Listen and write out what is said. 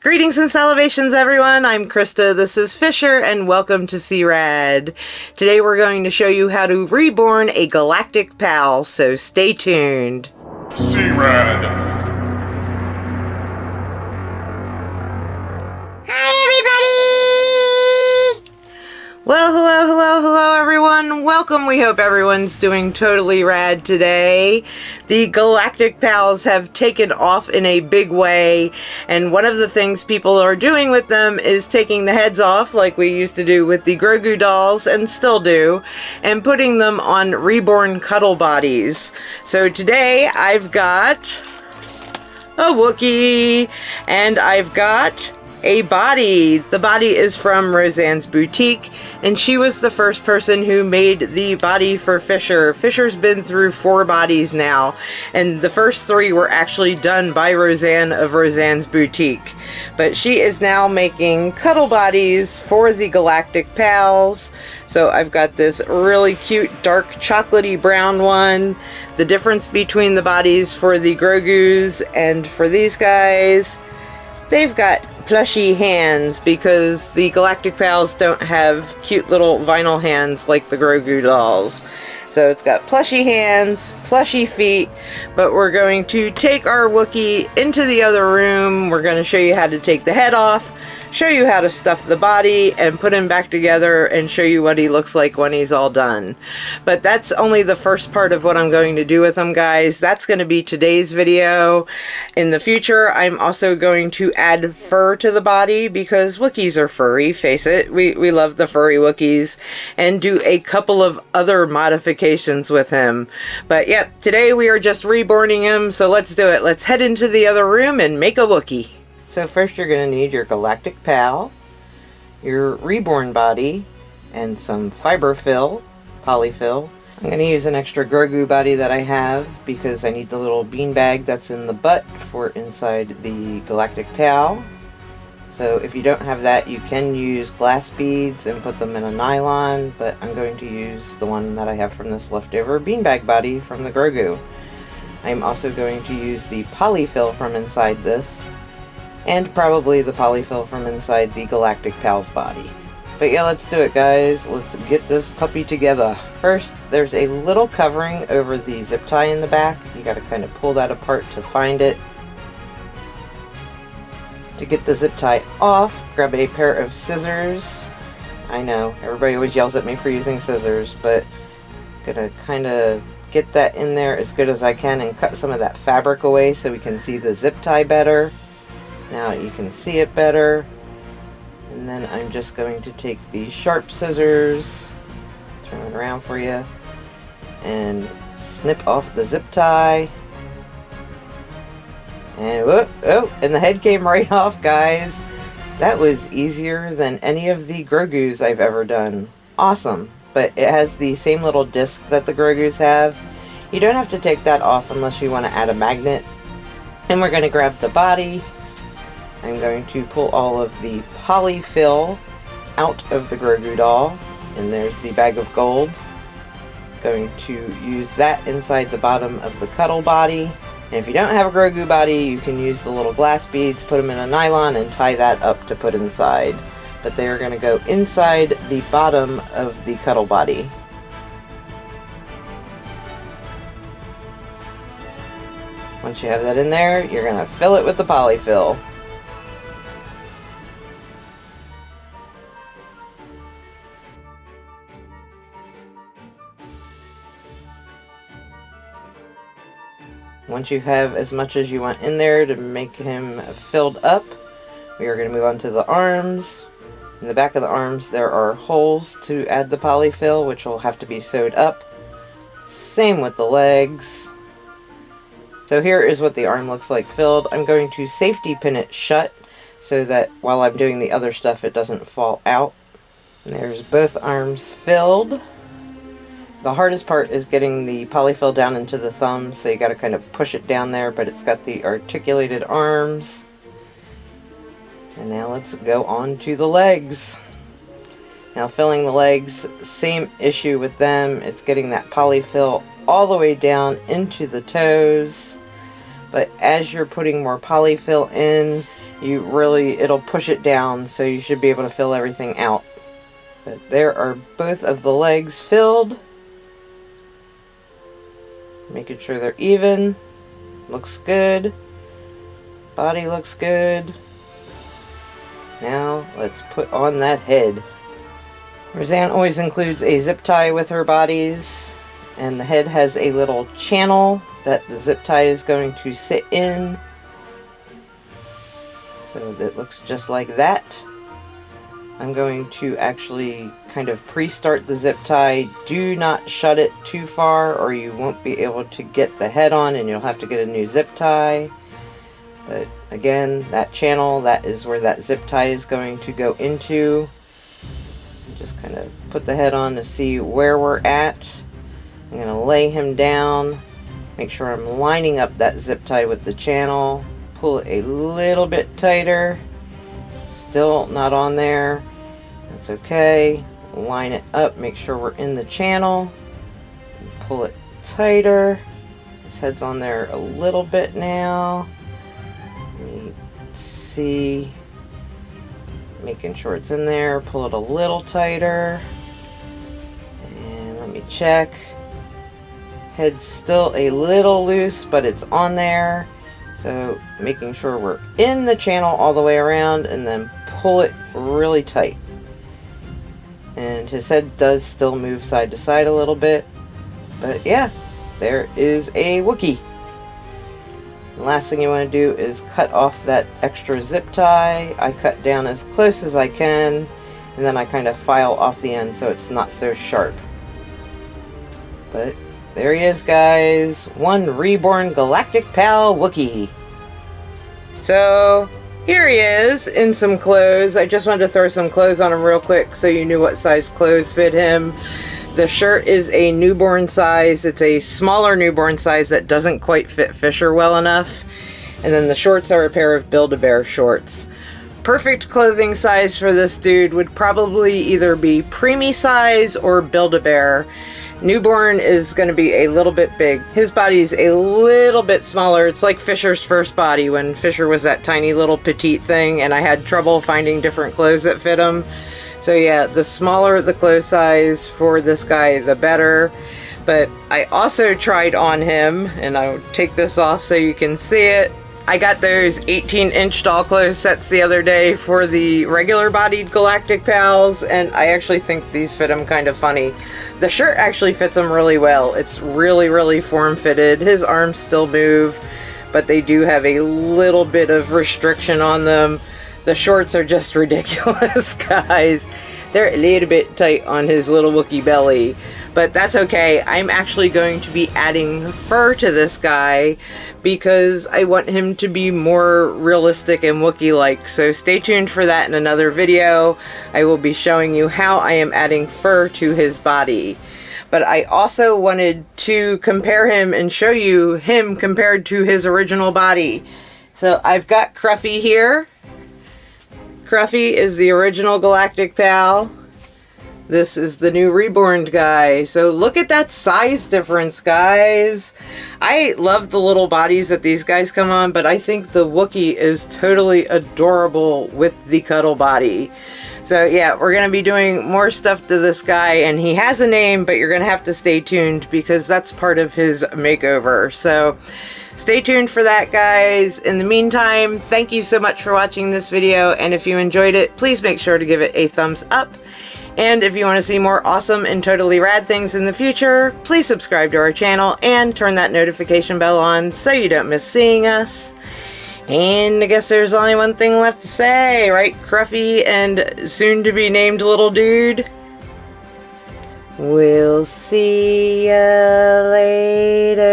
Greetings and salivations, everyone. I'm Krista, this is Fisher, and welcome to C-Rad. Today we're going to show you how to reborn a Galactic Pal, so stay tuned. C-Rad. Hi, everybody! Well, hello, everyone. Welcome. We hope everyone's doing totally rad today. The Galactic Pals have taken off in a big way, and one of the things people are doing with them is taking the heads off, like we used to do with the Grogu dolls, and still do, and putting them on Reborn Cuddle bodies. So today I've got a Wookiee, and I've got a body. The body is from ROSEANN'S boutique, and she was the first person who made the body for Fisher. Fisher's been through 4 bodies now, and the first 3 were actually done by Roseanne of ROSEANN'S boutique. But she is now making cuddle bodies for the Galactic Pals. So I've got this really cute dark chocolatey brown one. The difference between the bodies for the Grogus and for these guys, they've got plushy hands because the Galactic Pals don't have cute little vinyl hands like the Grogu dolls. So it's got plushy hands, plushy feet, but we're going to take our Wookiee into the other room. We're going to show you how to take the head off, show you how to stuff the body and put him back together, and show you what he looks like when he's all done. But that's only the first part of what I'm going to do with him, guys. That's going to be today's video. In the future, I'm also going to add fur to the body because Wookiees are furry, face it. We love the furry Wookiees, and do a couple of other modifications with him. But yep, today we are just reborning him, so let's do it. Let's head into the other room and make a Wookiee. So first you're going to need your Galactic Pal, your reborn body, and some fiberfill, polyfill. I'm going to use an extra Grogu body that I have because I need the little beanbag that's in the butt for inside the Galactic Pal. So if you don't have that, you can use glass beads and put them in a nylon, but I'm going to use the one that I have from this leftover beanbag body from the Grogu. I'm also going to use the polyfill from inside this, and probably the polyfill from inside the Galactic Pal's body. But yeah, let's do it, guys. Let's get this puppy together. First, there's a little covering over the zip tie in the back. You gotta kind of pull that apart to find it. To get the zip tie off, grab a pair of scissors. I know, everybody always yells at me for using scissors, but I'm gonna kind of get that in there as good as I can and cut some of that fabric away so we can see the zip tie better. Now you can see it better. And then I'm just going to take these sharp scissors, turn it around for you, and snip off the zip tie. And whoop, oh, and the head came right off, guys. That was easier than any of the Grogus I've ever done. Awesome. But it has the same little disc that the Grogus have. You don't have to take that off unless you want to add a magnet. And we're going to grab the body. I'm going to pull all of the polyfill out of the Grogu doll, and there's the bag of gold. Going to use that inside the bottom of the cuddle body. And if you don't have a Grogu body, you can use the little glass beads, put them in a nylon, and tie that up to put inside. But they are going to go inside the bottom of the cuddle body. Once you have that in there, you're going to fill it with the polyfill. Once you have as much as you want in there to make him filled up, we are going to move on to the arms. In the back of the arms there are holes to add the polyfill, which will have to be sewed up. Same with the legs. So here is what the arm looks like filled. I'm going to safety pin it shut so that while I'm doing the other stuff it doesn't fall out. And there's both arms filled. The hardest part is getting the polyfill down into the thumbs, so you gotta kind of push it down there, but it's got the articulated arms. And now let's go on to the legs. Now filling the legs, same issue with them. It's getting that polyfill all the way down into the toes. But as you're putting more polyfill in, it'll push it down, so you should be able to fill everything out. But there are both of the legs filled. Making sure they're even. Looks good. Body looks good. Now let's put on that head. Roseanne always includes a zip tie with her bodies, and the head has a little channel that the zip tie is going to sit in. So that looks just like that. I'm going to actually kind of pre-start the zip tie. Do not shut it too far or you won't be able to get the head on and you'll have to get a new zip tie. But again, that channel, that is where that zip tie is going to go into. Just kind of put the head on to see where we're at. I'm going to lay him down. Make sure I'm lining up that zip tie with the channel. Pull it a little bit tighter. Still not on there. That's okay. Line it up. Make sure we're in the channel. Pull it tighter. This head's on there a little bit now. Let me see. Making sure it's in there. Pull it a little tighter. And let me check. Head's still a little loose, but it's on there. So making sure we're in the channel all the way around and then pull it really tight. And his head does still move side to side a little bit. But yeah, there is a Wookiee. The last thing you want to do is cut off that extra zip tie. I cut down as close as I can, and then I kind of file off the end so it's not so sharp. But there he is, guys. One reborn Galactic Pal Wookiee. So here he is in some clothes. I just wanted to throw some clothes on him real quick so you knew what size clothes fit him. The shirt is a newborn size. It's a smaller newborn size that doesn't quite fit Fisher well enough. And then the shorts are a pair of Build-A-Bear shorts. Perfect clothing size for this dude would probably either be preemie size or Build-A-Bear. Newborn is going to be a little bit big. His body's a little bit smaller. It's like Fisher's first body when Fisher was that tiny little petite thing and I had trouble finding different clothes that fit him. So yeah, the smaller the clothes size for this guy, the better. But I also tried on him, and I'll take this off so you can see it. I got those 18-inch doll clothes sets the other day for the regular bodied Galactic Pals, and I actually think these fit him kind of funny. The shirt actually fits him really well. It's really form-fitted. His arms still move, but they do have a little bit of restriction on them. The shorts are just ridiculous, guys. They're a little bit tight on his little Wookiee belly, but that's okay. I'm actually going to be adding fur to this guy because I want him to be more realistic and Wookiee-like. So stay tuned for that in another video. I will be showing you how I am adding fur to his body. But I also wanted to compare him and show you him compared to his original body. So I've got Cruffy here. Cruffy is the original Galactic Pal. This is the new Reborn guy. So look at that size difference, guys. I love the little bodies that these guys come on, but I think the Wookiee is totally adorable with the cuddle body. So yeah, we're going to be doing more stuff to this guy, and he has a name, but you're going to have to stay tuned because that's part of his makeover. So stay tuned for that, guys. In the meantime, thank you so much for watching this video, and if you enjoyed it, please make sure to give it a thumbs up. And if you want to see more awesome and totally rad things in the future, please subscribe to our channel and turn that notification bell on so you don't miss seeing us. And I guess there's only one thing left to say, right, Cruffy and soon-to-be named little dude? We'll see ya later.